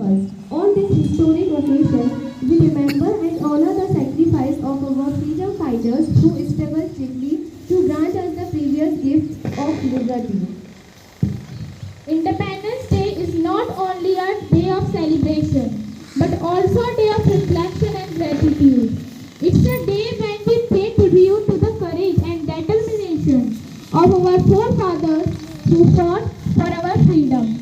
1st. On this historic occasion, we remember and honor the sacrifice of our freedom fighters who struggled strictly to grant us the previous gift of liberty. Independence Day is not only a day of celebration, but also a day of reflection and gratitude. It's a day when we pay tribute to the courage and determination of our forefathers who fought for our freedom.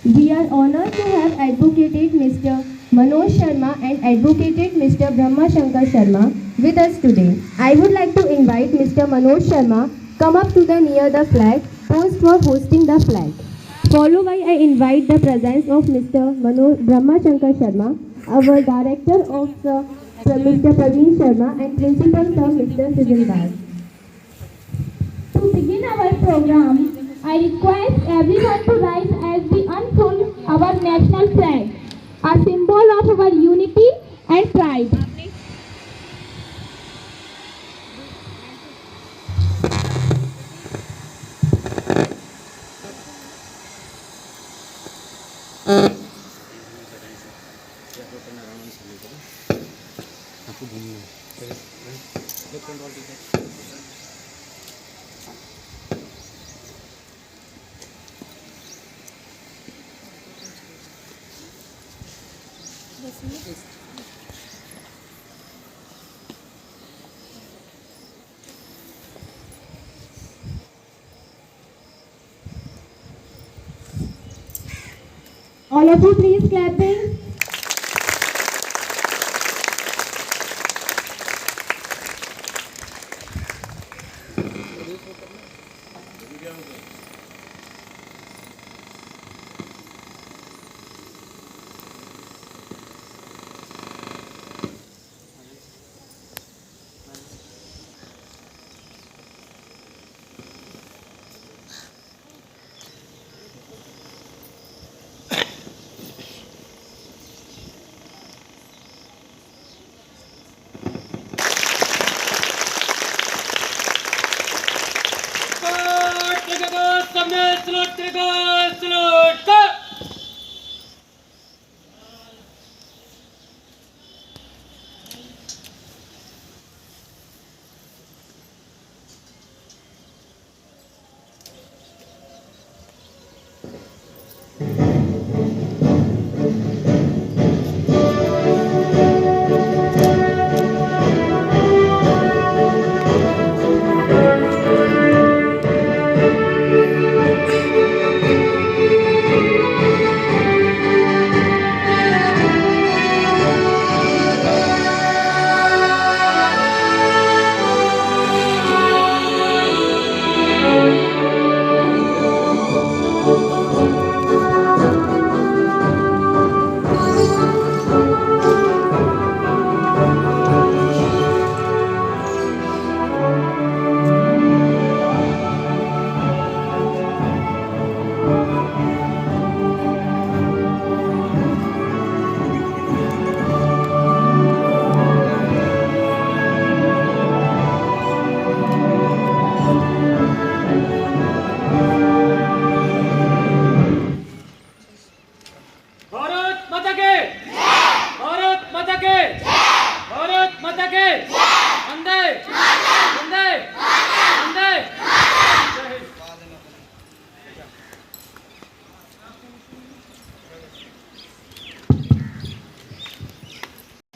We are honored to have advocated Mr. Manoj Sharma and advocated Mr. Brahma Shankar Sharma with us today. I would like to invite Mr. Manoj Sharma come up to the near the flag post for hosting the flag. Followed by I invite the presence of Mr. Brahma Shankar Sharma, our director of Mr. Praveen Sharma and principal of Mr. Sujin Das. To begin our program, I request everyone to rise as we unfold our national flag, a symbol of our unity and pride. All of you please clapping.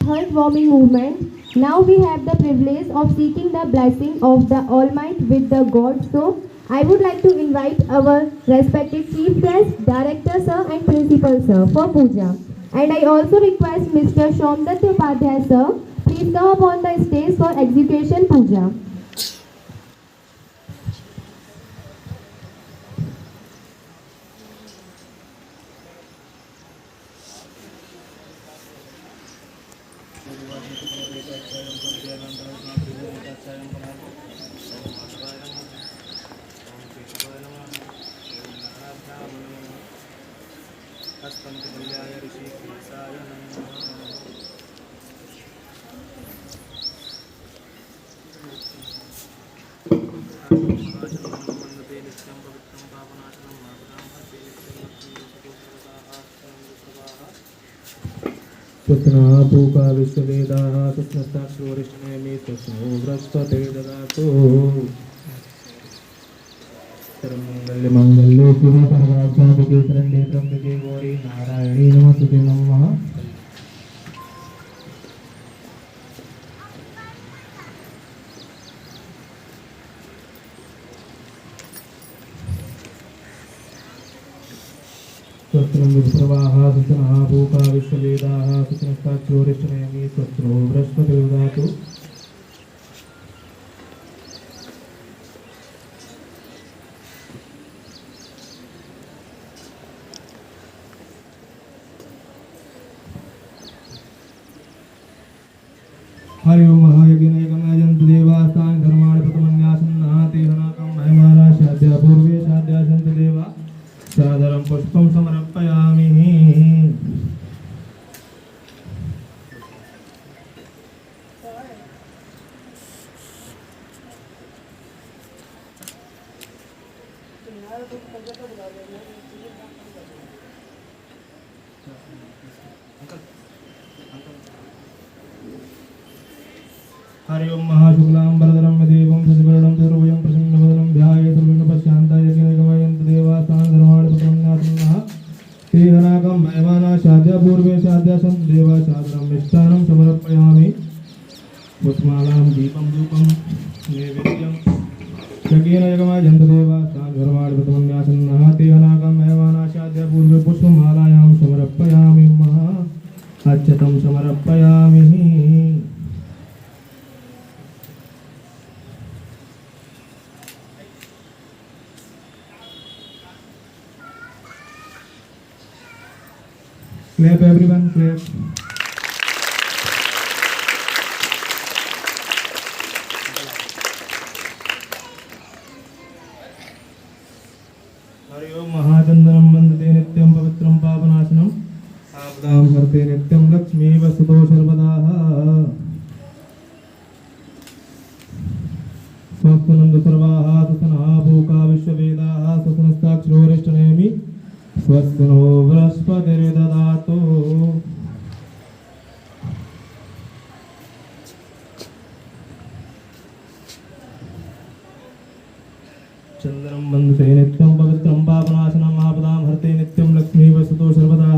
Heartwarming movement. Now we have the privilege of seeking the blessing of the Almighty with the God. So I would like to invite our respected chief guest, director sir and principal sir for puja. And I also request Mr. Shomdat Upadhyay sir, please come up on the stage for execution puja. स्वस्तिनः पूषा विश्ववेदाः स्वस्तिनस्ताक्षोरिष्टनेमि स्वस्तिनो बृहस्पतिर्ददातु सर्वमङ्गलमाङ्गल्ये शिवे सर्वार्थसाधिके शरण्ये त्र्यम्बके गौरी नारायणी नमोस्तुते नमः। स्वस्त्रं विप्रवाः सुतनः भूपा विश्ववेदाः सुतनस्ताक्षोरिष्टनेमि स्वस्त्रो बृहस्पतिर्ददातु हरि ओम महायज्ञनायकमायन्तु देवास्तानि धर्माणि प्रथमन्यासन्नः तेहनाकं महिमाना शाद्या पूर्वे शाद्या सन्ति देवा सादरं पुष्पं समर्पयामि। हरि ओम महाशुक्लां वरदरं देवं शशिवर्णं चतुर्भुजं प्रसन्नवदनं ध्यायेत् सर्वविघ्नोपशान्ताय यज्ञनायकमायन्तु देवास्तानि धर्माणि प्रथमन्यासन्नः तेहनाकं महिमाना शाद्या पूर्वे शाद्या सन्ति देवा सादरं मिष्टान्नं समर्पयामि। पुष्पमालां दीपं धूपं नैवेद्यं यज्ञनायकमायन्तु देवास्तानि धर्माणि प्रथमन्यासन्नः तेहनाकं महिमाना शाद्या पूर्वे पुष्पमालायां समर्पयामि महा अच्युतं समर्पयामि। Clap everyone, clap. हरि ओम महाचंदनं वन्दते नित्यं पवित्रं पापनाशनम् आपदां हरते नित्यं लक्ष्मी वसतो सर्वदा स्वस्तिनन्दु सर्वाः सुतनः भूका विश्ववेदाः स्वस्तिनस्ताक्षरोरिष्टनेमि स्वस्तिनो बृहस्पतिर्ददातु चंद्रं वन्दते नित्यं पवित्रं पापनाशनम् आपदां हरते नित्यं लक्ष्मी वसतो सर्वदा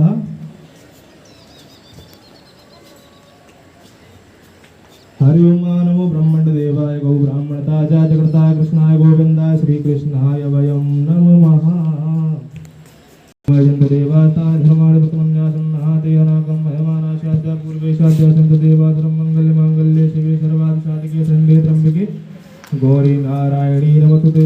हरि ओम नमो ब्रह्मण्ड देवाय गौ ब्राह्मणताय जगताय कृष्णाय गोविन्दाय श्रीकृष्णाय वयं नमः। वयं देवास्तानि धर्माणि प्रथमन्यासन्नः तेहनाकं महिमाना शाद्या पूर्वे शाद्या सन्ति देवा सर्वमङ्गलमाङ्गल्ये शिवे सर्वार्थसाधिके शरण्ये त्र्यम्बके गौरी नारायणी नमोस्तुते।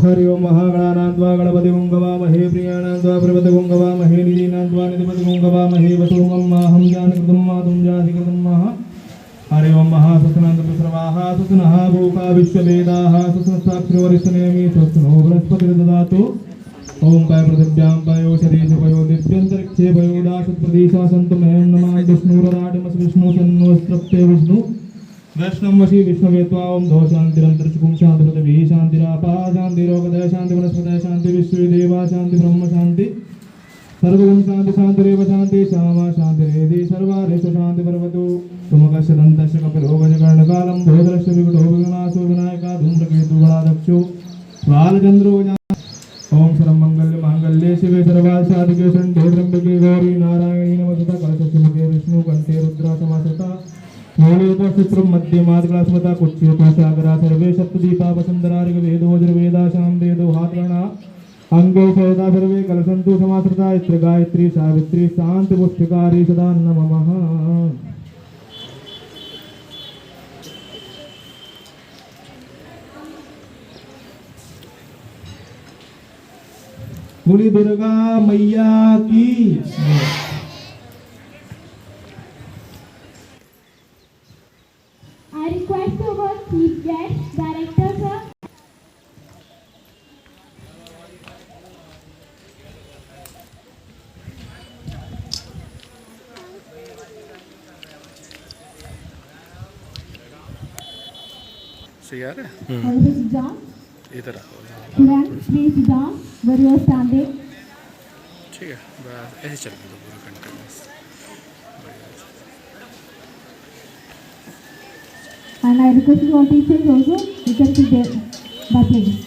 हरि ओम महागणानां गणपति गवामहे प्रियाणां प्रपति गवामहे निधीनां निधिपति गवामहे वसुमं माहं जानकृतं मातुं जातिकृतं महा। हरि ओम महासुतनन्दपुत्रवाः सुतनः भूका विश्ववेदाः सुतनस्ताक्षरोरिष्टनेमि स्वस्तिनो बृहस्पतिर्ददातु। ओम पाय पृथिव्यां पायोषधीषु पयो दिव्यन्तरिक्षे पयोदाशुप्रदेशा सन्तु मह्यं नमः विष्णुरदाटमस विष्णु सन्नोस्त्रप्ते विष्णु वैष्णव वशी विष्णुवेत्वा ओम धो शांतिरंतरिक्षुकुं शांति पृथिवी शांतिरापा शांति रोगदय शांति वनस्पतय शांति विश्वे देवा शांति ब्रह्म शांति सर्वगुण शांति शांतिरेव शांति श्यामा शांतिरेधि सर्वारेषु शांति पर्वतो तुमकस्य दन्तस्य कपिलो गजकर्णकालं भोदरस्य विकटो विघ्नासो विनायका धूम्रकेतु गणाध्यक्षो बालचन्द्रो ओम सर्वमंगल्य मांगल्ये शिवे सर्वार्थसाधिके शरण्ये त्र्यम्बके गौरी नारायणी नमोस्तुते कलशस्य मुखे विष्णु कंठे रुद्रा समासता मूलोपस्थितं मध्ये मार्गलास्मता कुच्योपाशागरा सर्वे सप्तदीपा वसुन्धरारिक वेदो यजुर्वेदा सामवेदो हात्रणा अंगे सहिता सर्वे कलशन्तु समाश्रिता इत्र गायत्री सावित्री शांति पुष्टिकारी सदा नमः। बोली दुर्गा मैया की। I request our chief guest, director sir. सही आ रहा है Please sit down. इधर Students, please sit down where you are standing. ठीक है बस ऐसे चल दो पूरा continuous And I request all teachers also, you can sit there. But please.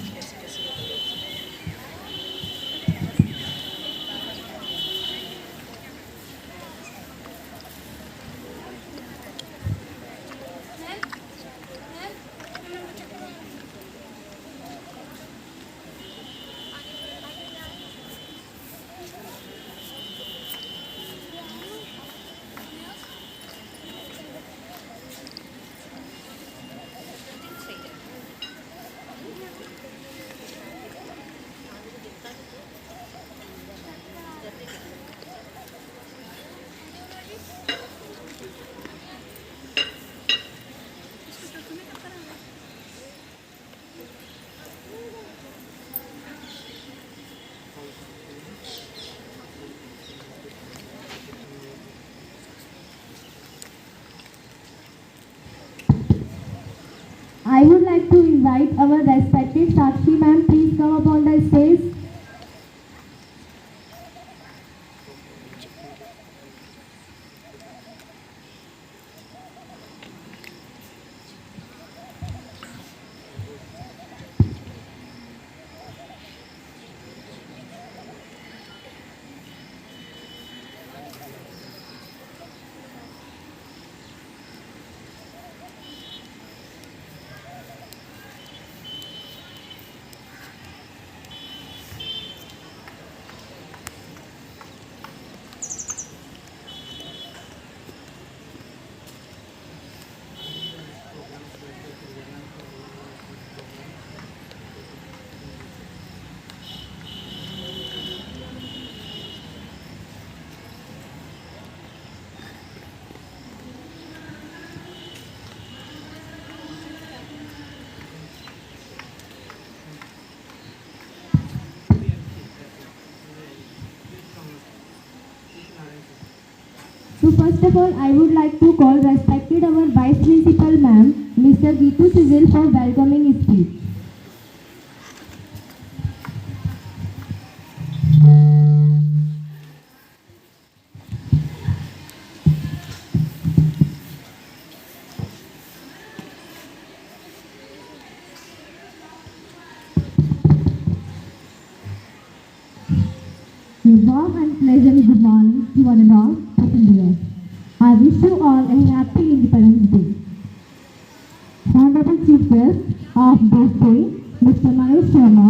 I would like to invite our respected Sakshi ma'am, please come up on the stage. So first of all, I would like to call respected our Vice Principal Ma'am, Mr. Geetu Civil for welcoming speech. A warm and pleasant good morning to one and all present here. I wish you all a happy Independence Day. Honorable Chief Guest of this day, Mr. Manoj Sharma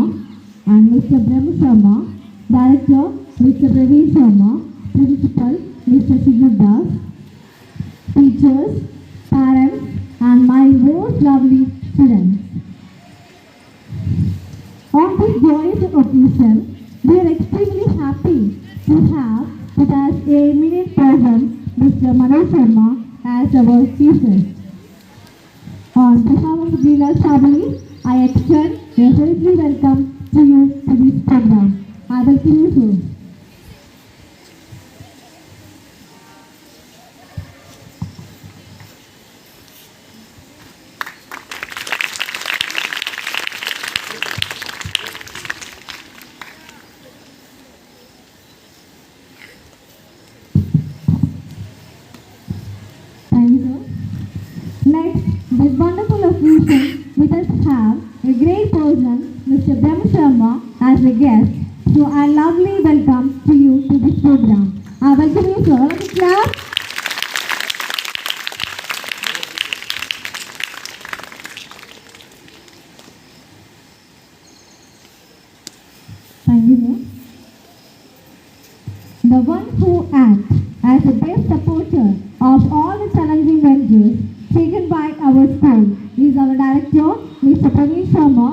and Mr. Brahm Sharma, Director Mr. Praveen Sharma, Principal Mr. Sigurd Das, teachers, parents and my most lovely students. On this joyous occasion, we are extremely happy to have with us a eminent person, Mr. Manoj Sharma, as our chief guest. On behalf of the Greenhouse family, I extend a hearty welcome to you to this program. I welcome you, sir. Thank you, sir. Next, this wonderful occasion, with us have a great person, Mr. Brahm Sharma, as a guest. So, a lovely welcome to you to this program. I welcome you, sir. Let us clap. Thank you, sir. The one who acts as the best supporter of all the challenging ventures taken by our school is our director, Mr. Praveen Sharma.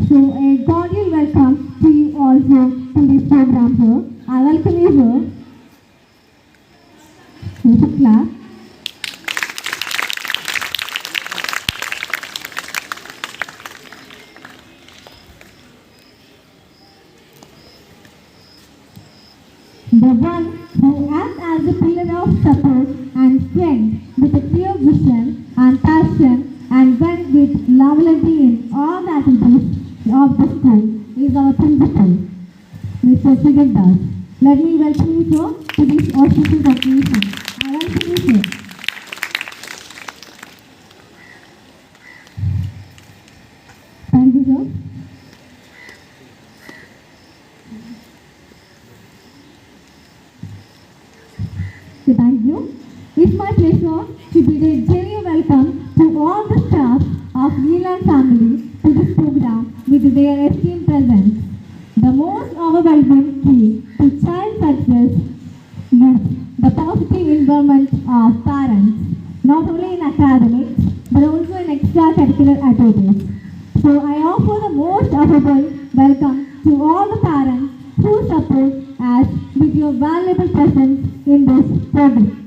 So a cordial welcome to you also to this program, sir. I welcome you, sir. Mr. Clap. one who acts as a pillar of support and strength with a clear vision and passion and went with loyalty in all the activities of the school is our principal, Mr. Sridhar Das. Let me welcome you, sir, to this auspicious occasion. I welcome you, sir. Thank you, sir. So thank you. It's my pleasure to bid a genuine welcome to all the staff of Neelam family to this program with their esteemed presence. The most overwhelming key to child success is the positive involvement of parents, not only in academics but also in extracurricular activities. So I offer the most affable welcome to all the parents who support us with your valuable presence in this program.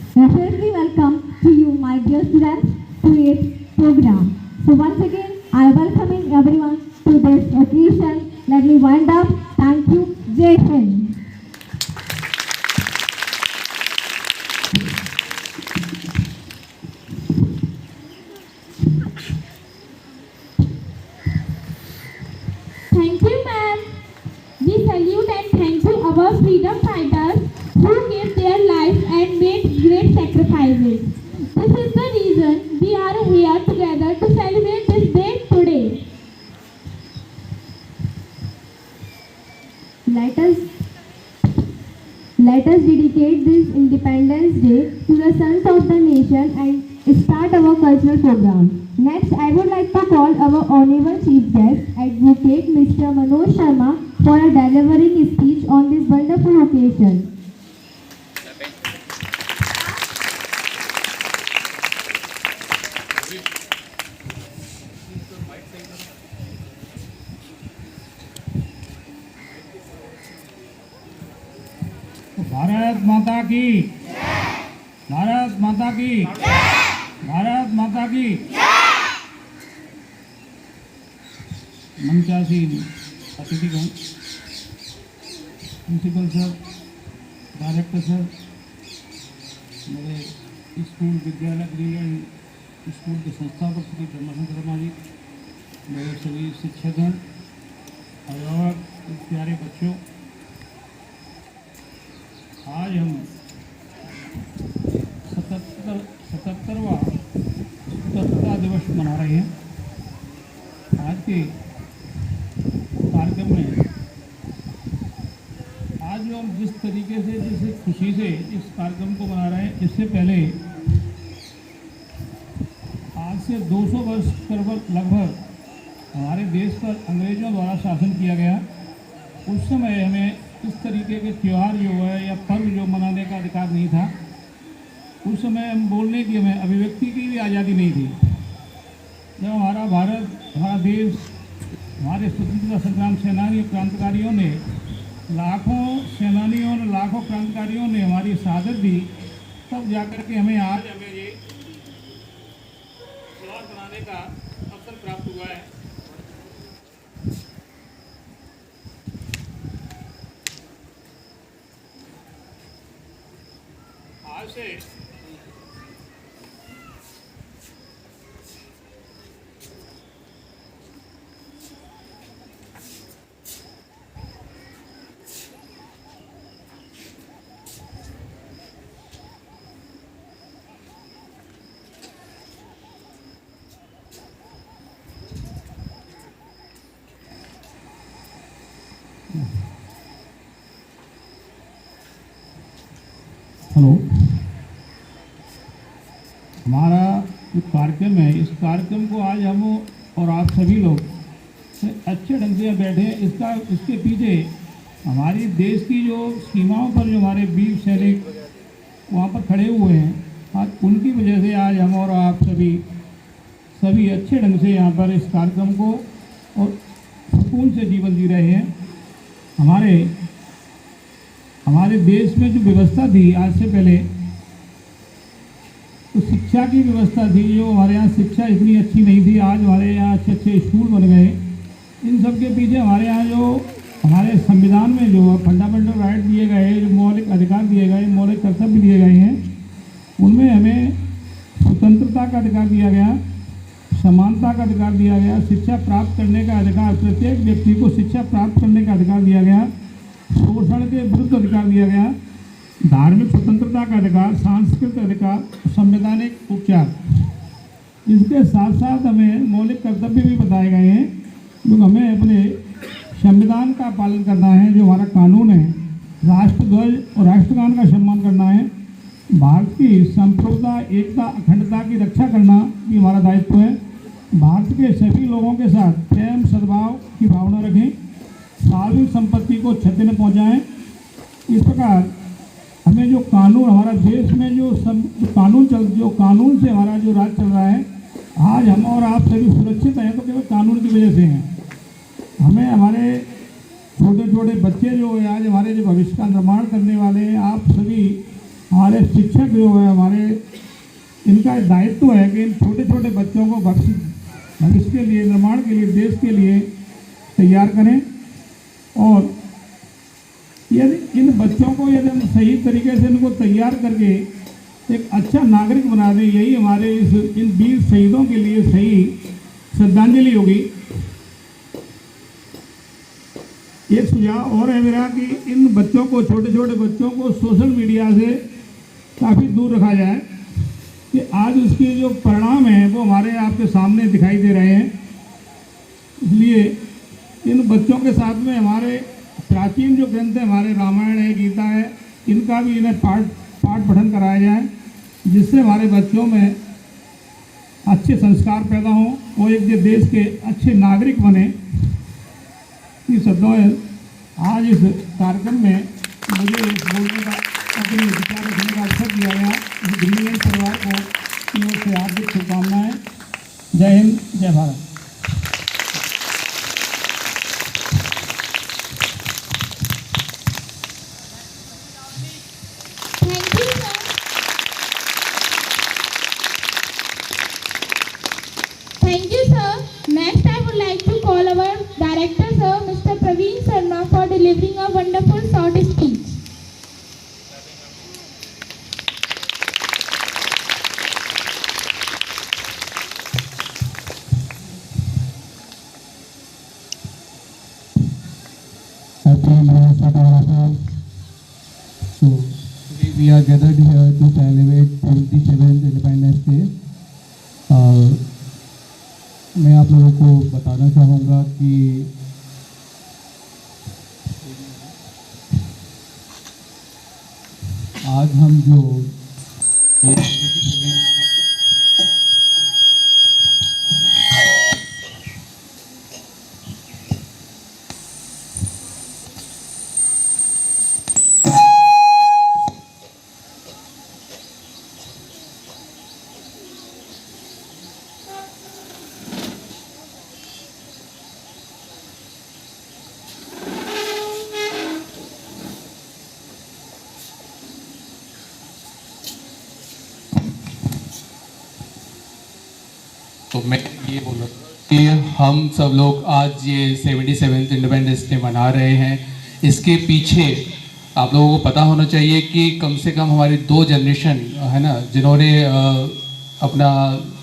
Especially welcome to you, my dear students, to this program. So once again, I welcoming everyone to this occasion. Let me wind up. Thank you. Jai Hind. Thank you, ma'am. We salute and thank you our freedom fighters who gave their lives and made great sacrifices. This is the reason we are here together to celebrate this day today. Let us dedicate this Independence Day to the sons of the nation and start our cultural program. Next, I would like to call our honorable chief guest, Advocate Mr. Manoj Sharma, for delivering his speech on this wonderful occasion. Bharat माता की, भारत माता की, भारत माता की। मंचासीन अतिथिगण, principal sir, director sir, मेरे school विद्यालय गृह school के संस्थापक श्री ब्रह्माशंकर शर्मा जी, मेरे सभी शिक्षकगण, अभिभावक, प्यारे बच्चों, आज हम 77वां स्वतंत्रता दिवस मना रहे हैं। आज के कार्यक्रम में आज जो हम जिस तरीके से जिस खुशी से इस कार्यक्रम को मना रहे हैं, इससे पहले आज से 200 वर्ष लगभग हमारे देश पर अंग्रेजों द्वारा शासन किया गया। उस समय हमें इस तरीके के त्यौहार जो है या पर्व जो मनाने का अधिकार नहीं था। उस समय हम बोलने की, हमें अभिव्यक्ति की भी आज़ादी नहीं थी। जब हमारा भारत, हमारा देश, हमारे स्वतंत्रता संग्राम सेनानी क्रांतिकारियों ने, लाखों सेनानियों ने, लाखों क्रांतिकारियों ने हमारी शहादत दी, तब जाकर के हमें आज ये त्यौहार मनाने का अवसर प्राप्त हुआ है। आज से हेलो, हमारा जो कार्यक्रम है, इस कार्यक्रम को आज हम और आप सभी लोग अच्छे ढंग से बैठे हैं। इसके पीछे हमारी देश की जो सीमाओं पर जो हमारे वीर सैनिक वहाँ पर खड़े हुए हैं, आज उनकी वजह से आज हम और आप सभी अच्छे ढंग से यहाँ पर इस कार्यक्रम को और सुकून से जीवन जी रहे हैं। हमारे देश में जो व्यवस्था थी आज से पहले, तो शिक्षा की व्यवस्था थी, जो हमारे यहाँ शिक्षा इतनी अच्छी नहीं थी। आज हमारे यहाँ अच्छे अच्छे स्कूल बन गए। इन सब के पीछे हमारे यहाँ जो हमारे संविधान में जो फंडामेंटल राइट दिए गए, जो मौलिक अधिकार दिए गए, मौलिक कर्तव्य दिए गए हैं, उनमें हमें स्वतंत्रता का अधिकार दिया गया, समानता का अधिकार दिया गया, शिक्षा प्राप्त करने का अधिकार, प्रत्येक व्यक्ति को शिक्षा प्राप्त करने का अधिकार दिया गया, शोषण के विरुद्ध अधिकार दिया गया, धार्मिक स्वतंत्रता का अधिकार, सांस्कृतिक अधिकार, संवैधानिक उपचार। इसके साथ साथ हमें मौलिक कर्तव्य भी बताए गए हैं, जो हमें अपने संविधान का पालन करना है, जो हमारा कानून है, राष्ट्रध्वज और राष्ट्रगान का सम्मान करना है, भारत की संप्रभुता, एकता, अखंडता की रक्षा करना भी हमारा दायित्व है, भारत के सभी लोगों के साथ प्रेम सद्भाव की भावना रखें, सार्वजनिक संपत्ति को क्षति न पहुँचाएँ। इस प्रकार हमें जो कानून, हमारा देश में जो कानून से हमारा जो राज चल रहा है, आज हम और आप सभी सुरक्षित हैं तो केवल कानून की वजह से हैं। हमें हमारे छोटे छोटे बच्चे जो है, आज हमारे जो भविष्य का निर्माण करने वाले हैं, आप सभी हमारे शिक्षक जो है, हमारे इनका दायित्व है कि इन छोटे छोटे बच्चों को भविष्य के लिए, निर्माण के लिए, देश के लिए तैयार करें। और यदि इन बच्चों को यदि हम सही तरीके से इनको तैयार करके एक अच्छा नागरिक बना दें, यही हमारे इन वीर शहीदों के लिए सही श्रद्धांजलि होगी। एक सुझाव और है मेरा कि इन बच्चों को, छोटे छोटे बच्चों को सोशल मीडिया से काफ़ी दूर रखा जाए, कि आज उसके जो परिणाम हैं वो हमारे आपके सामने दिखाई दे रहे हैं। इसलिए इन बच्चों के साथ में हमारे प्राचीन जो ग्रंथ है, हमारे रामायण है, गीता है, इनका भी इन्हें पाठ पठन कराया जाए, जिससे हमारे बच्चों में अच्छे संस्कार पैदा हों और एक जो देश के अच्छे नागरिक बने। इस शब्दों में आज इस कार्यक्रम में मुझे बोलने का, अपने विचार रखने का अवसर दिया गया। इस दिल्ली परिवार को की ओर से हार्दिक शुभकामनाएं। जय हिंद, जय Bharat. Thank you, sir. Next, I would like to call our director, sir, Mr. Praveen Sharma, for delivering a wonderful short speech. So, today we are gathered here to celebrate 77th Independence Day. मैं आप लोगों को बताना चाहूँगा कि आज हम जो तो मैं ये बोल रहा हूँ कि हम सब लोग आज ये 77th इंडिपेंडेंस डे मना रहे हैं। इसके पीछे आप लोगों को पता होना चाहिए कि कम से कम हमारी 2 जनरेशन है ना, जिन्होंने अपना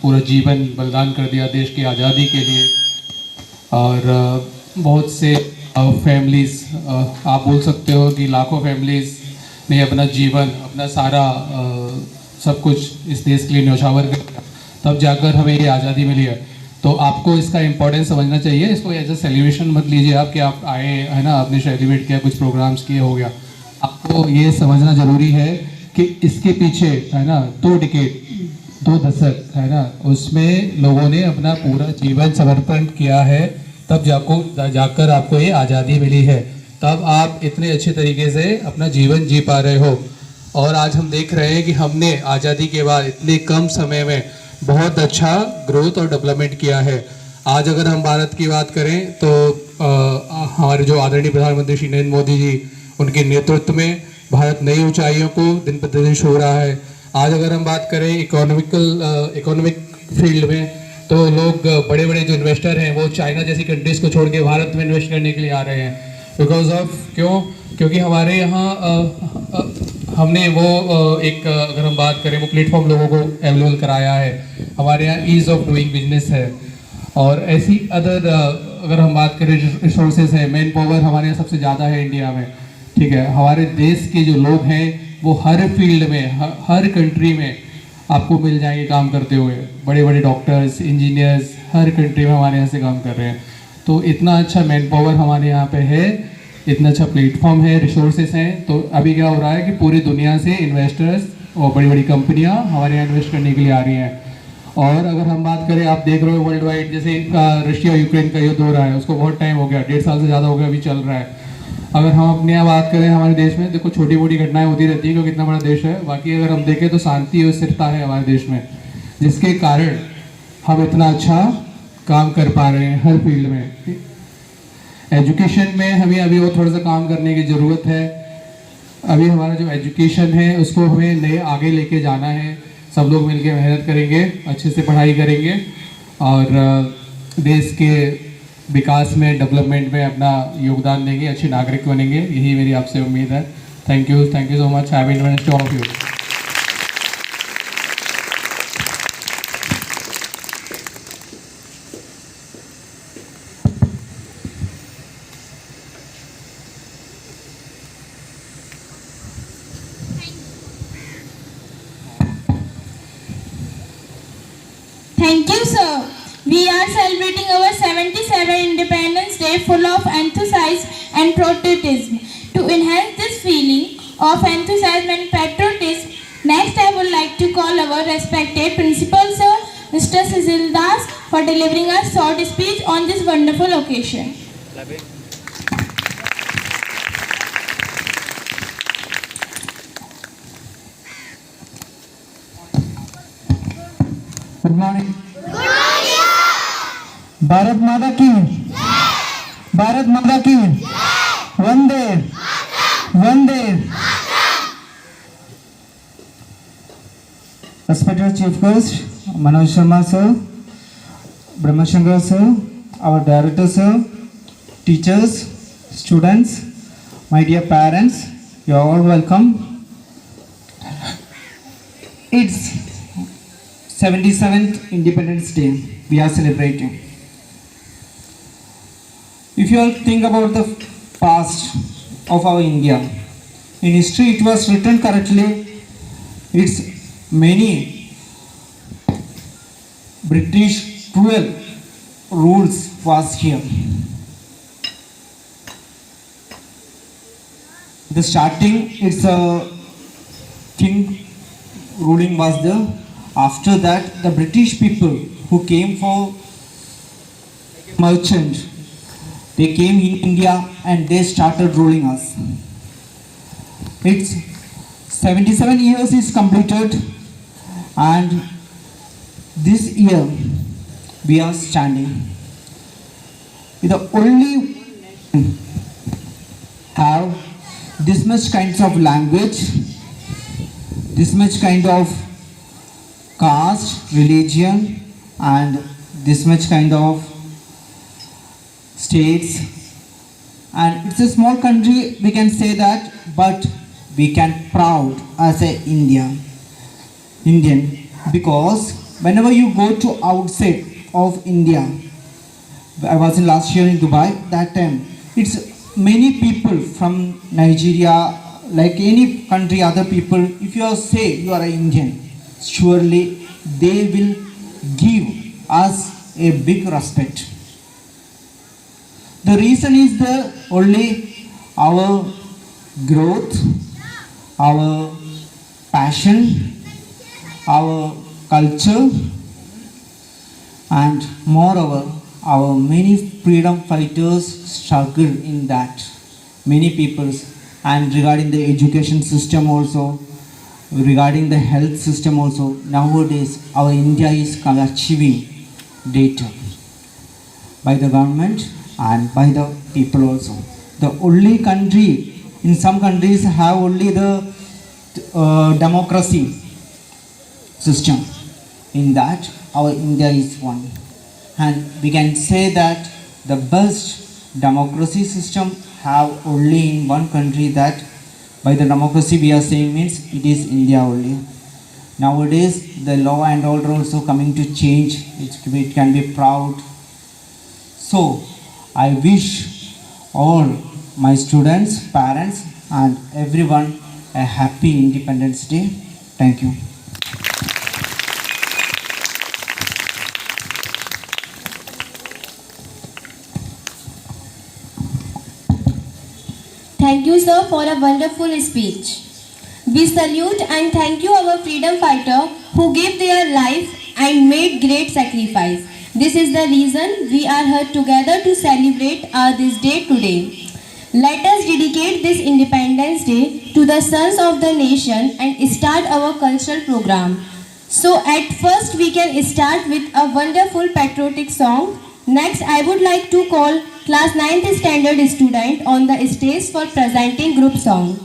पूरा जीवन बलिदान कर दिया देश की आज़ादी के लिए। और बहुत से फैमिलीज़, आप बोल सकते हो कि लाखों फैमिलीज़ ने अपना जीवन, अपना सारा सब कुछ इस देश के लिए न्यौछावर कर दिया, तब जाकर हमें ये आज़ादी मिली है। तो आपको इसका इम्पोर्टेंस समझना चाहिए। इसको एज अ सेलिब्रेशन मत लीजिए आप कि आप आए है ना, आपने सेलिब्रेट किया, कुछ प्रोग्राम्स किए, हो गया। आपको ये समझना ज़रूरी है कि इसके पीछे है ना 2 डिकेड, 2 दशक है ना, उसमें लोगों ने अपना पूरा जीवन समर्पण किया है, तब जाकर आपको ये आज़ादी मिली है। तब आप इतने अच्छे तरीके से अपना जीवन जी पा रहे हो। और आज हम देख रहे हैं कि हमने आज़ादी के बाद इतने कम समय में बहुत अच्छा ग्रोथ और डेवलपमेंट किया है। आज अगर हम भारत की बात करें तो हमारे जो आदरणीय प्रधानमंत्री श्री नरेंद्र मोदी जी, उनके नेतृत्व में भारत नई ऊंचाइयों को दिन प्रतिदिन छू रहा है। आज अगर हम बात करें इकोनॉमिक फील्ड में, तो लोग बड़े बड़े जो इन्वेस्टर हैं वो चाइना जैसी कंट्रीज़ को छोड़ के भारत में इन्वेस्ट करने के लिए आ रहे हैं। बिकॉज ऑफ क्यों? क्योंकि हमारे यहाँ हमने वो अगर हम बात करें वो प्लेटफॉर्म लोगों को अवेलेबल कराया है। हमारे यहाँ ईज़ ऑफ डूइंग बिजनेस है और ऐसी अदर अगर हम बात करें रिसोर्सेज है, मैन पावर हमारे यहाँ सबसे ज़्यादा है इंडिया में। ठीक है, हमारे देश के जो लोग हैं वो हर फील्ड में हर कंट्री में आपको मिल जाएंगे काम करते हुए। बड़े बड़े डॉक्टर्स, इंजीनियर्स हर कंट्री में हमारे यहाँ से काम कर रहे हैं। तो इतना अच्छा मैन पावर हमारे यहाँ पे है, इतना अच्छा प्लेटफॉर्म है, रिसोर्सेज हैं। तो अभी क्या हो रहा है कि पूरी दुनिया से इन्वेस्टर्स और बड़ी बड़ी कंपनियाँ हमारे यहाँ इन्वेस्ट करने के लिए आ रही हैं। और अगर हम बात करें, आप देख रहे हो वर्ल्ड वाइड जैसे रशिया यूक्रेन का युद्ध हो रहा है, उसको बहुत टाइम हो गया, 1.5 साल से ज़्यादा हो गया, अभी चल रहा है। अगर हम अपने यहाँ बात करें हमारे देश में, देखो छोटी मोटी घटनाएं होती रहती है क्योंकि इतना बड़ा देश है। बाकी अगर हम देखें तो शांति और स्थिरता है हमारे देश में, जिसके कारण हम इतना अच्छा काम कर पा रहे हैं हर फील्ड में। एजुकेशन में हमें अभी और थोड़ा सा काम करने की ज़रूरत है। अभी हमारा जो एजुकेशन है उसको हमें नए आगे लेके जाना है। सब लोग मिलकर मेहनत करेंगे, अच्छे से पढ़ाई करेंगे और देश के विकास में, डेवलपमेंट में अपना योगदान देंगे, अच्छे नागरिक बनेंगे। यही मेरी आपसे उम्मीद है। Thank you so much. Happy independence day all of you. Thank you, sir. We are celebrating our 77th Independence Day full of enthusiasm and patriotism. To enhance this feeling of enthusiasm and patriotism, next I would like to call our respected Principal Sir, Mr. Cecil Das, for delivering a short speech on this wonderful occasion. Good morning. Bharat माता की, भारत माता की, वंदे वंदे। Respected Chief Guest Manoj Sharma sir, Brahma Shankar sir, our director sir, teachers, students, my dear parents, you are all welcome. It's 77th Independence Day we are celebrating. If you all think about the past of our India, in history it was written correctly, it's many British cruel rules was here. The starting, it's a king ruling was there. After that, the British people who came for merchant, they came in India and they started ruling us. It's 77 years is completed, and this year we are standing. The only have this much kinds of language, this much kind of caste, religion, and this much kind of states, and it's a small country, we can say that, but we can proud as a Indian, because whenever you go to outside of India, I was in last year in Dubai, that time it's many people from Nigeria, like any country, other people, if you say you are an Indian, surely they will give us a big respect. The reason is the only our growth, our passion, our culture, and moreover our many freedom fighters struggle in that, many peoples. And regarding the education system also, regarding the health system also, nowadays our India is achieving data by the government and by the people also. The only country, in some countries have only the democracy system. In that our India is one, and we can say that the best democracy system have only in one country, that by the democracy we are saying means it is India only. Nowadays the law and order also coming to change. It can be proud. So I wish all my students, parents and everyone a happy Independence Day. Thank you. Thank you, sir, for a wonderful speech. We salute and thank you our freedom fighter who gave their life and made great sacrifice. This is the reason we are here together to celebrate this day today. Let us dedicate this Independence Day to the sons of the nation and start our cultural program. So at first we can start with a wonderful patriotic song. Next, I would like to call class 9th standard student on the stage for presenting group song.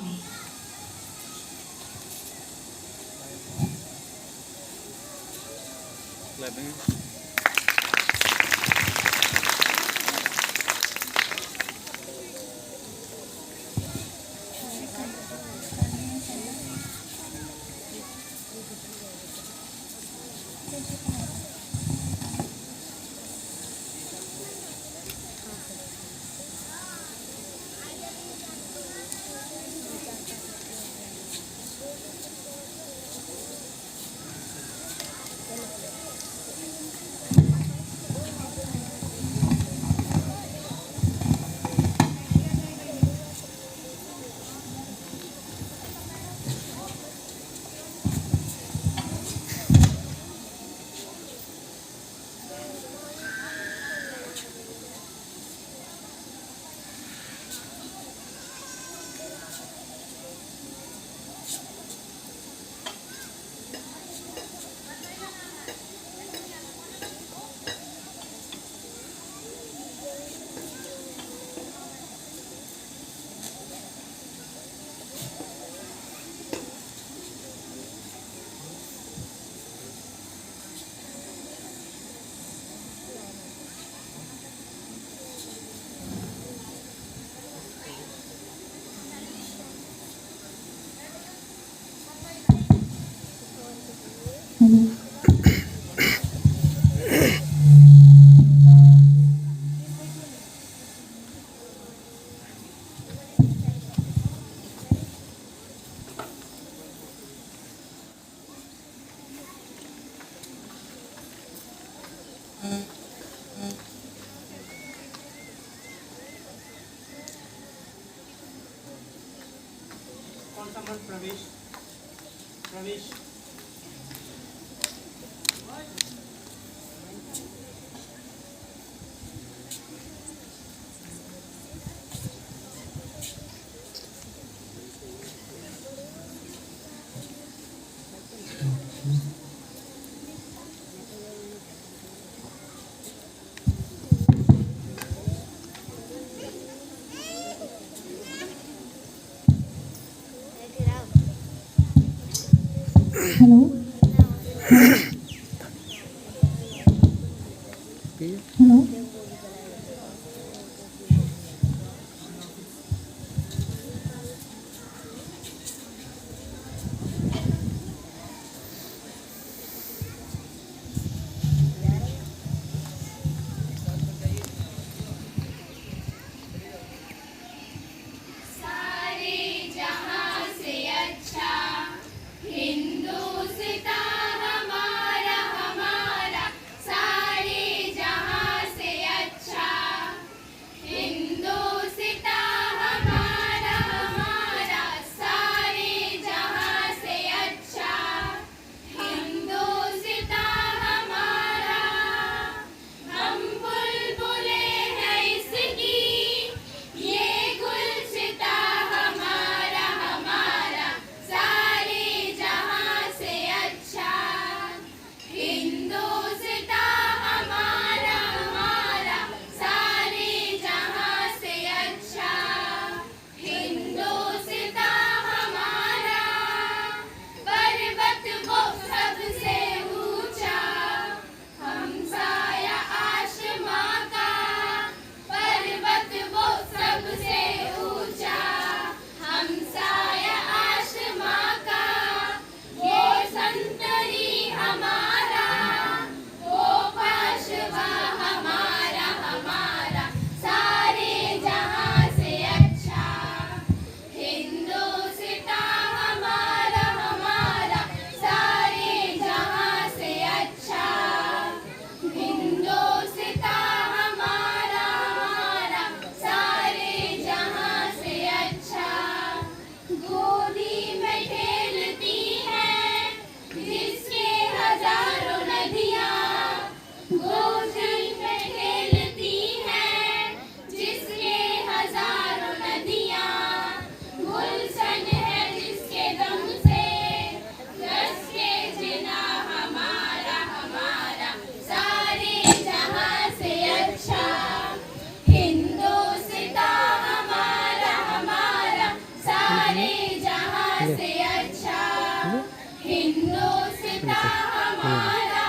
Hello. Hello. सारे जहां से अच्छा हिंदुस्तान हमारा। हिंदुस्तान हमारा।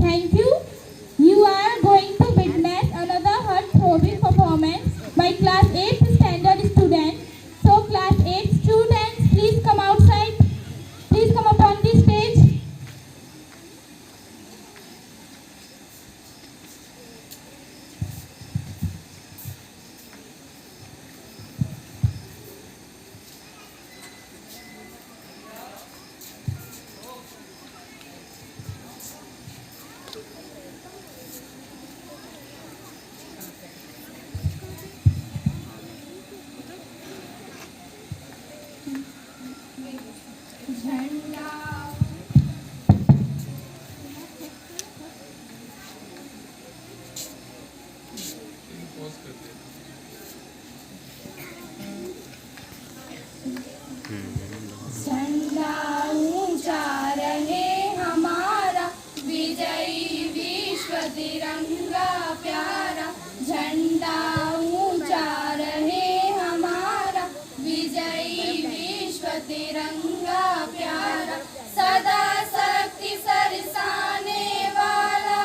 Thank you. You are going to witness another heart-throbbing performance by Class 8th Standard students. So Class 8 students, please come outside. Please come up on the stage. झंडा ऊंचा रहे हमारा, विजयी विश्व तिरंगा प्यारा। झंडा ऊंचा रहे हमारा, विजयी विश्व तिरंगा प्यारा। सदा शक्ति सरसाने वाला,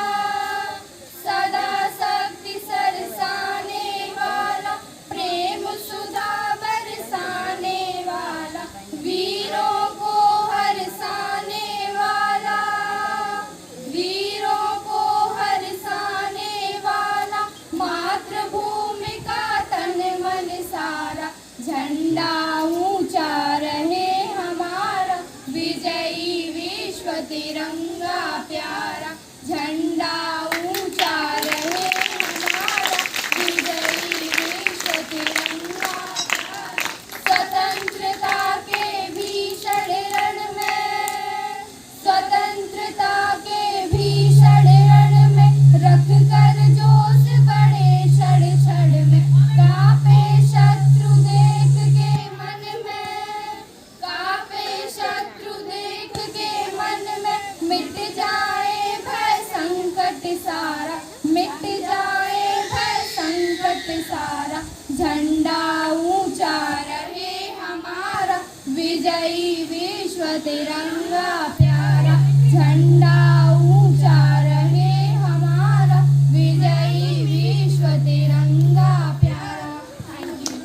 सदा शक्ति सरसाने वाला, प्रेम सुधा बरसाने वाला, वीरों को हरसाने वाला, वीरों को हरसाने वाला, मातृभूमि का तन मन सारा। झंडा ऊंचा रहे हमारा, विजयी विश्व तिरंगा प्यारा। झंडा ऊंचा रहे हमारा, विजयी विश्व तिरंगा प्यारा। स्वतंत्रता के भीषण रण में, स्वतंत्रता के भीषण रण में, रख कर जोश बड़े क्षण क्षण में। कांपे शत्रु देख के मन में, कांपे शत्रु देख के मन में, मिट जाए भय संकट सारा, मिट जाए भय संकट सारा। झंडा ऊंचा रहे हमारा, विजयी विश्व तिरंगा प्यारा। झंडा ऊंचा रहे हमारा, विजयी विश्व तिरंगा प्यारा। Thank you.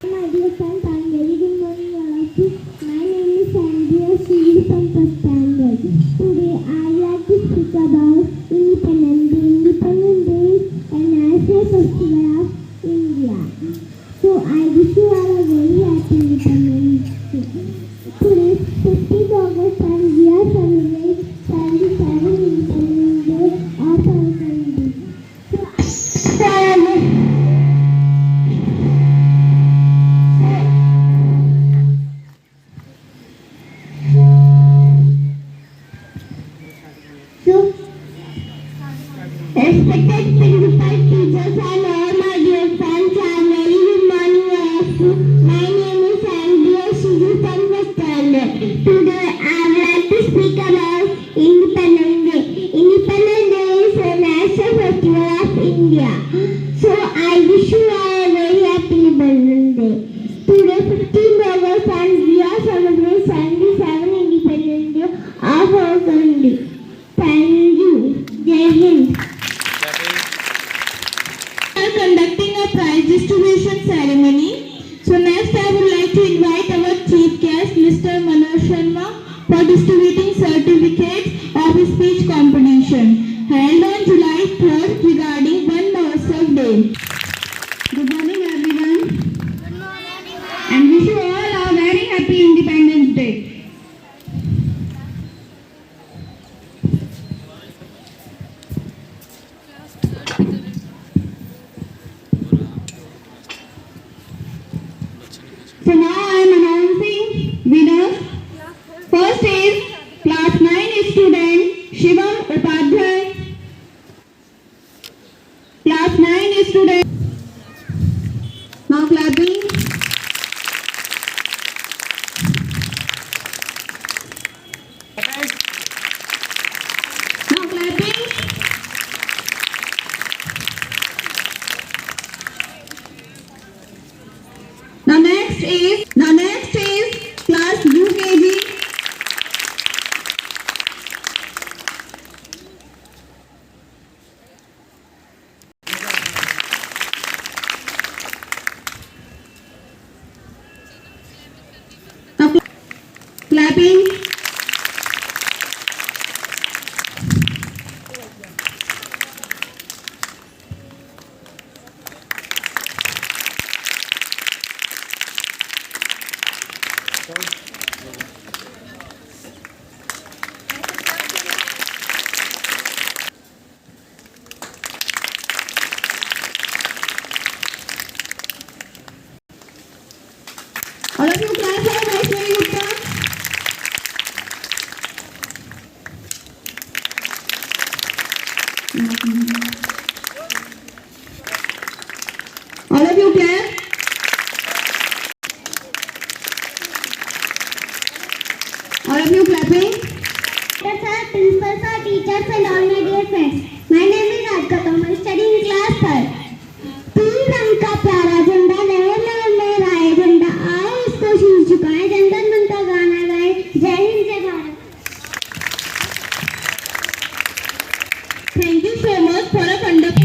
My dear friends, I am very good morning all of you. My name is Andrea Shiri from first standard. Today I would like to speak about Independence Day. Independence Day is a national festival of India. So I wish you all a very happy Independence Day. Today is 15th August and we are celebrating 77th Independence Day of our country. Respected principal, teachers and all my dear friends, I am very good morning all of you. My name is Andrea Shiri from first standard. Today I would like to speak about Independence Day. Independence Day is a national festival of India. So I wish you all a very happy Independence Day. Today 15th August Mr. Manoj Sharma for distributing certificates of speech competition held on July 3rd regarding Van Mahotsav Day. Good morning everyone. Good morning. And wish you all a very happy Independence Day. So now I am announcing winners. First is class 9 student Shivam Upadhyay. Class 9 student. Now clapping. Now clapping. Now next is class UKG. Now clapping. All of you clap for Vaishnavi Gupta. All of you clap. All of you clapping. Sir, principal sir, teachers and all my dear friends. My name is Radhika Kamal, studying in class 3rd. तीन रंग का प्यारा झंडा लहर लहर लहराए झंडा आओ इसको शीश झुकाए जन गण मन का गाना गाए जय हिंद जय Bharat. Thank you so much for a conduct.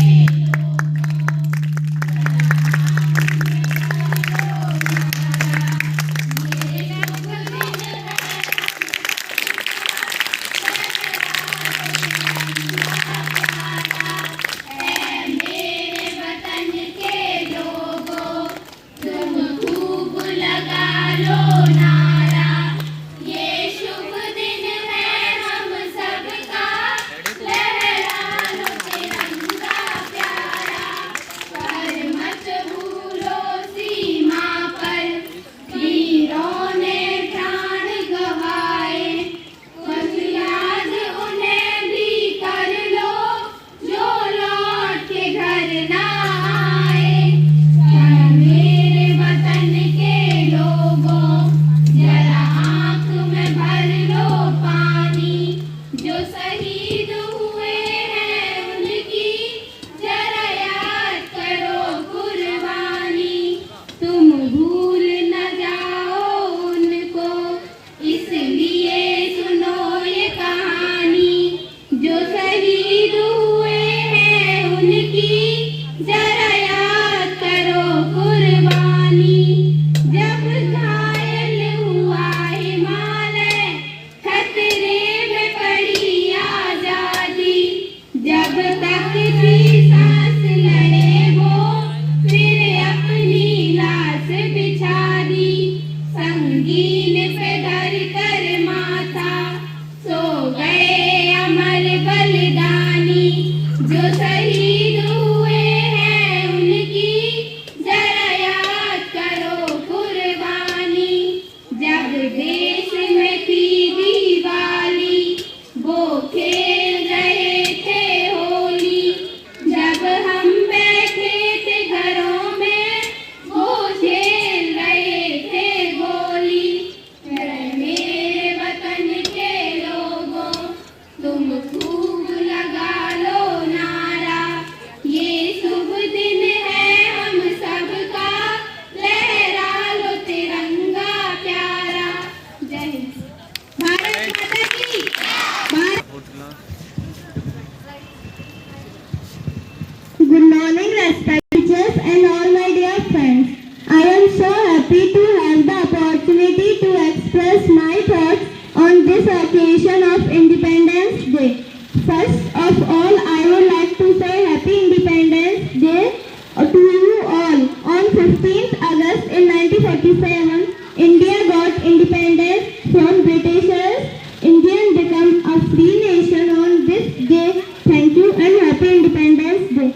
express my thoughts on this occasion of Independence Day. First of all, I would like to say Happy Independence Day to you all. On 15th August in 1947, India got independence from Britishers. India became a free nation on this day. Thank you and Happy Independence Day.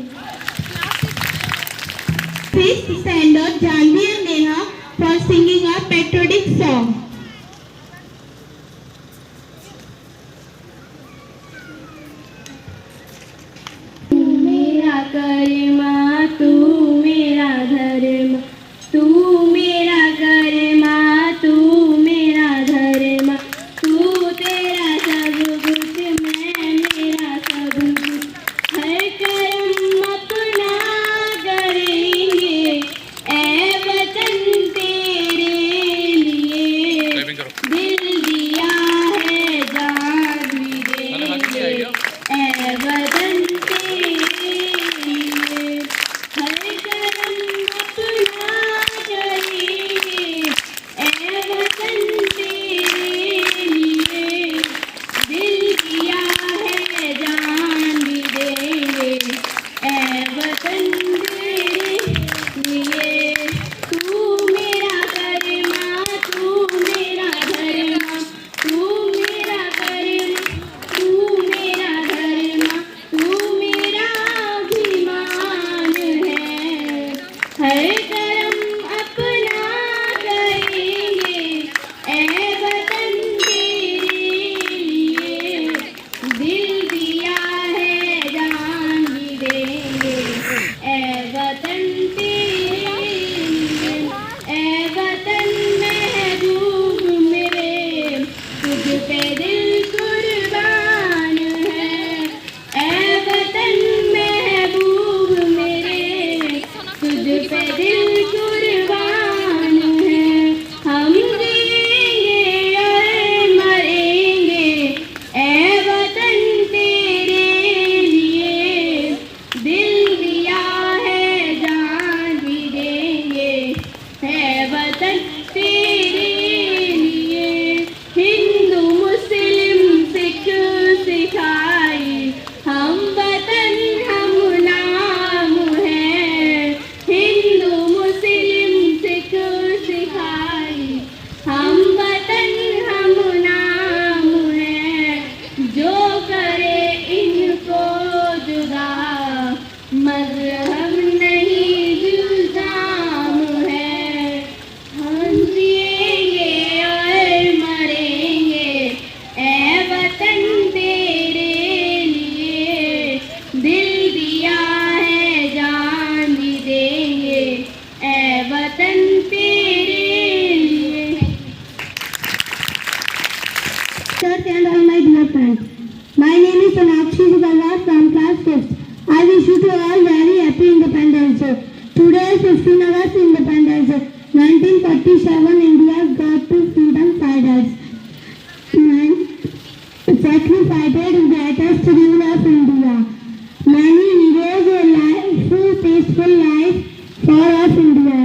5th standard Janvi and Neha for singing a patriotic song. मेरा कर्मा तू मेरा धर्म, तू मेरा कर्मा तू मेरा धर्म, तू तेरा सब कुछ मैं मेरा सब कुछ, हर कर्म अपना करेंगे ए वतन तेरे लिए, दिल दिया है जान भी देंगे ए वतन तेरे लिए, हर कर्म अपना करेंगे ए वतन तेरे लिए, दिल दिया है जान भी देंगे ए वतन तेरे लिए, तू मेरा कर्मा तू मेरा धर्मा, तू मेरा कर्मा तू मेरा धर्मा, तू मेरा अभिमान है, हर कर्म अपना करेंगे ए वतन तेरे लिए, दिल दिया है जान भी देंगे ए वतन तेरे लिए, ए वतन महबूब मेरे तुझ पे दिल कुर्बान है, ए वतन महबूब मेरे तुझ पे दिल कुर्बान है, हम जिएंगे और मरेंगे ए वतन तेरे लिए, दिल दिया है जान भी देंगे है वतन तेरे लिए, हिंदू मुस्लिम सिख सिखाई हम वतन हम नाम है, हिंदू मुस्लिम सिख सिखाई हम वतन हम नाम है, जो करे इनको जुदा मजहब नहीं जुल्जाम है, हम जिएंगे और मरेंगे ए वतन तेरे लिए, दिल दिया है जान भी देंगे ए वतन तेरे लिए. Sirs and all my dear friends, my name is Sonakshi Sugarwar from class 5th. I wish you to all very happy Independence Day. Today is 15 August Independence Day. 1947 India got to freedom fighters. Sacrificed greatest rule of India. Many heroes life, peaceful life for us India.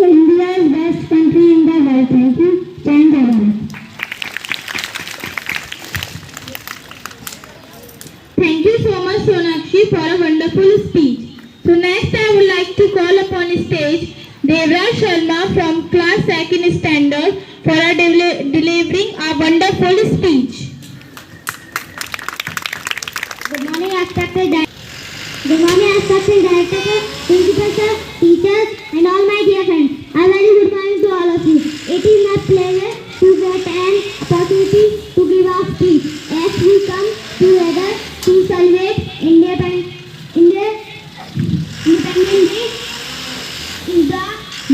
India is best country in the world. Thank you. Stand Bharat. Thank you so much Sonakshi for a wonderful speech. So next I would like to call upon stage Devraj Sharma from class 2nd standard for delivering a wonderful speech. Good morning, respected director, principal sir, teachers and all my dear friends. A very good morning to all of you. It is my pleasure to get an opportunity to give a speech as we come together to celebrate Independence Day. Is the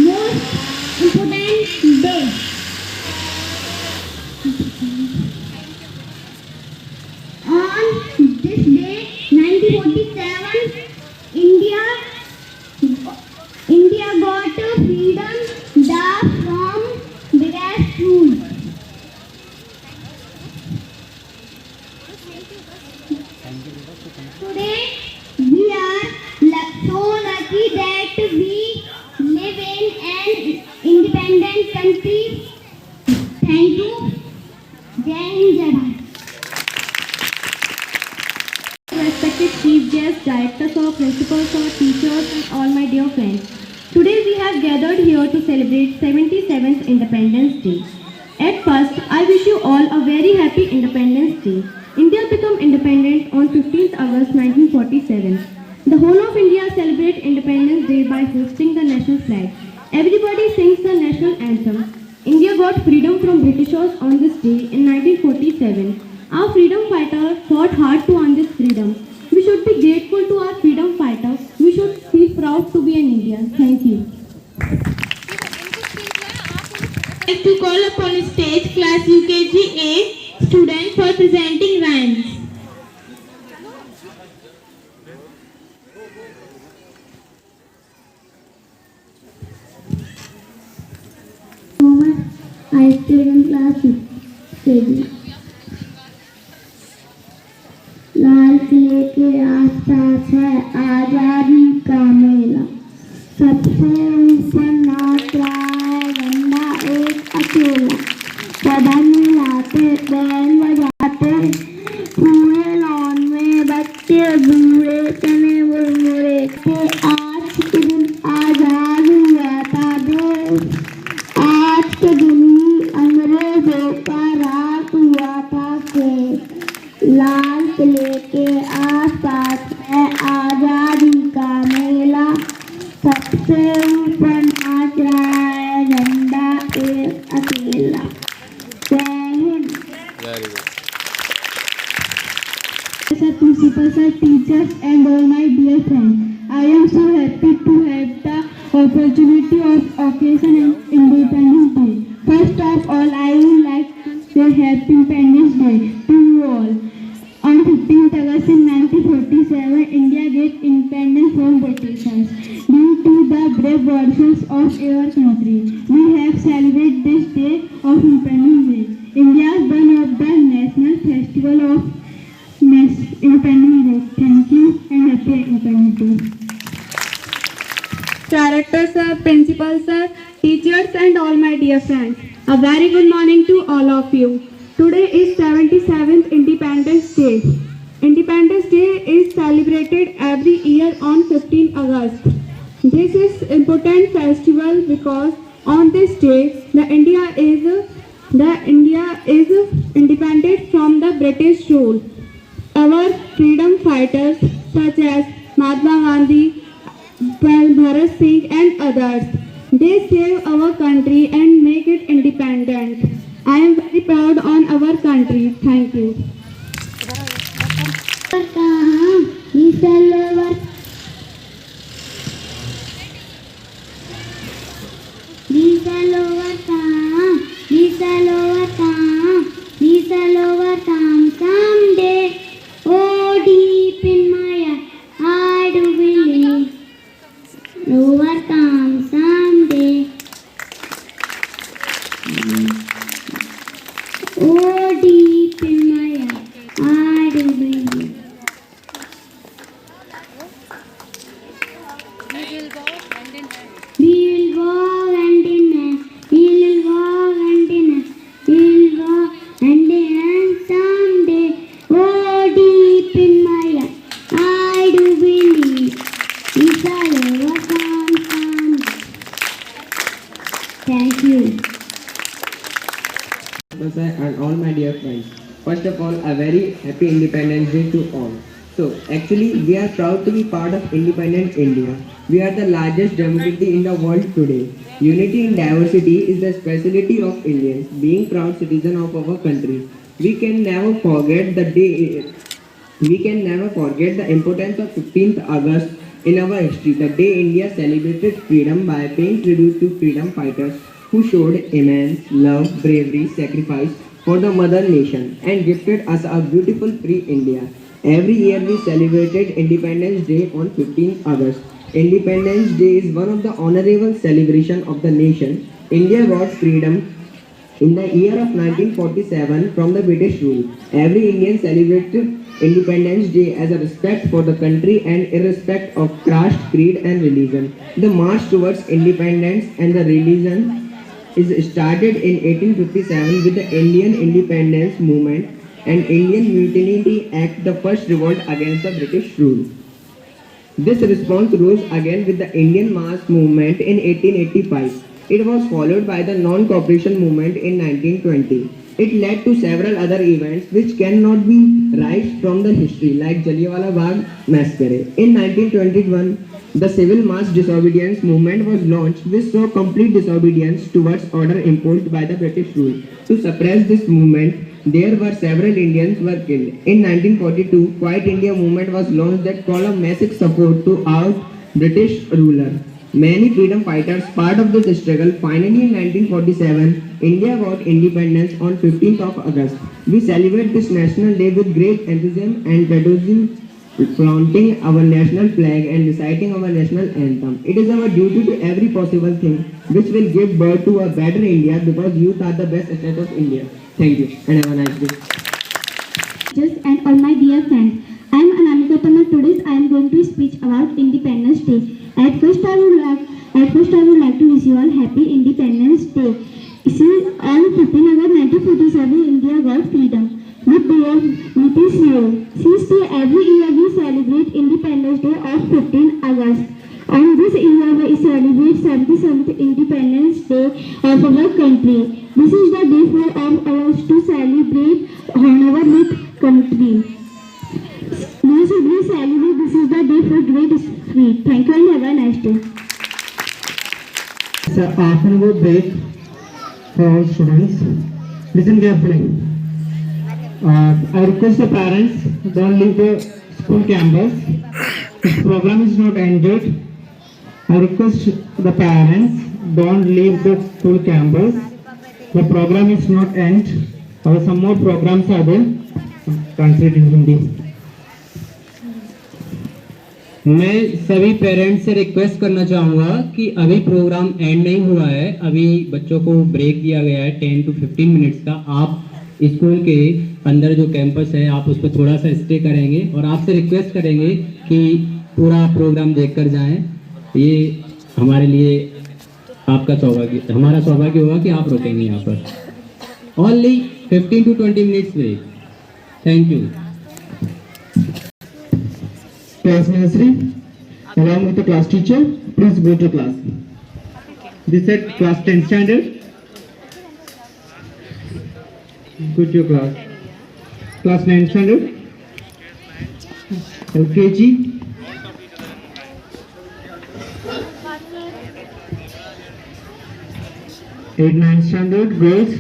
most important day. On this day, 1947, India got freedom from British rule. Today, we are so lucky that we live in an independent country. Thank you Jai Hind, Jai Bharat. Respected chief guests, directors or principals or teachers and all my dear friends. Today we have gathered here to celebrate 77th Independence Day. At first, I wish you all a very happy Independence Day. India became independent on 15th August 1947. The whole of India celebrates Independence Day by hoisting the national flag. Everybody sings the national anthem. India got freedom from Britishers on this day in 1947. Our freedom fighters fought hard to earn this freedom. We should be grateful to our freedom fighters. We should feel proud to be an Indian. Thank you. I'd like to call upon stage class UKG A student for presenting rhymes. I stayed in class KG. लाल किले के आसपास है आजादी का मेला, सबसे ऊपर नाच रहा है झंडा एक अकेला, कदम मिलाते बैंड बजाते पूरे लॉन में बच्चे बूढ़े चने मुरमुरे के। आज के दिन आजाद हुआ था देश, आज के दिन ही अंग्रेजों का राज हुआ था केस। लाल किले के आसपास है आजादी का मेला, सबसे ऊपर नाच रहा है झंडा एक अकेला। जय Hind. Sir, principal sir, teachers and all my dear friends, I am so happy to have the opportunity of occasion of Independence Day. First of all, I would like to say Happy Independence Day to you all. On 15th August in 1947, India gained independence from Britishers. Due to the brave warriors of our country, we have celebrated this day of Independence Day. India is one of the national festival of Independence Day. Thank you and Happy Independence Day. Directors, sir, principals, sir, teachers and all my dear friends. A very good morning to all of you. Today is 77th Independence Day. Independence Day is celebrated every year on 15 August. This is important festival because on this day the India is independent from the British rule. Our freedom fighters such as Mahatma Gandhi, Bharat Singh and others, they saved our country and make it independent. I am very proud on our country. Thank you. Someday, oh deep in my heart, I do believe overcome someday. Oh, deep in my heart, I do believe. We will go hand in hand. We will go hand in hand. We will go hand in hand someday. Oh, deep in my heart, I do believe. We shall overcome someday. Thank you. And all my dear friends. First of all, a very happy Independence Day to all. So, actually, we are proud to be part of independent India. We are the largest democracy in the world today. Unity in diversity is the specialty of Indians, being proud citizen of our country. We can never forget the day. We can never forget the importance of 15th August in our history, the day India celebrated freedom by paying tribute to freedom fighters who showed immense love, bravery, sacrifice for the mother nation and gifted us a beautiful free India. Every year we celebrated Independence Day on 15th August. Independence Day is one of the honorable celebrations of the nation. India got freedom in the year of 1947 from the British rule. Every Indian celebrated Independence Day as a respect for the country and irrespective of caste, creed and religion. The march towards independence and the religion is started in 1857 with the Indian Independence Movement and Indian Mutiny Act, the first revolt against the British rule. This response rose again with the Indian Mass Movement in 1885. It was followed by the Non-Cooperation Movement in 1920. It led to several other events which cannot be erased from the history, like Jallianwala Bagh Massacre. In 1921, the Civil Mass Disobedience Movement was launched, which saw complete disobedience towards order imposed by the British rule. To suppress this movement, there were several Indians were killed. In 1942, Quiet India movement was launched that called a massive support to out British ruler. Many freedom fighters part of this struggle. Finally, in 1947, India got independence on 15th of August. We celebrate this national day with great enthusiasm and patriotism, flaunting our national flag and reciting our national anthem. It is our duty to every possible thing which will give birth to a better India, because youth are the best asset of India. Thank you and have a nice day. And all my dear friends, I am Anamika Tamar. Today I am going to speak about Independence Day. At first I would like to wish you all happy Independence Day. See, on 15 August 1947, India got freedom. With their British rule. Since every year we celebrate Independence Day of 15 August. On this year we celebrate 77th Independence Day of our country. This is the day for all us to celebrate our with country. We should celebrate. This is the day for great spirit. Thank you and have a nice day. It's an afternoon break for all students. Listen carefully. I request the parents, don't leave the school campus. This program is not ended. I request the parents, don't leave the school campus. The program is not end. Some more programs are there. Translate in Hindi. मैं सभी parents से request करना चाहूँगा कि अभी programme and नहीं हुआ है, अभी बच्चों को ब्रेक दिया गया है 10 to 15 मिनट्स का। आप स्कूल के अंदर जो कैंपस है आप उस पर थोड़ा सा स्टे करेंगे और आपसे रिक्वेस्ट करेंगे कि पूरा प्रोग्राम देखकर जाएं। ये हमारे लिए आपका सौभाग्य, हमारा सौभाग्य होगा कि आप रुकेंगे यहाँ पर। Only 15 to 20 minutes break. Thank you. Class nursery, along with the class teacher, please go to class. This is class 10 standard. Go to your class. Class 9 standard. LKG. Eight 9 standard girls.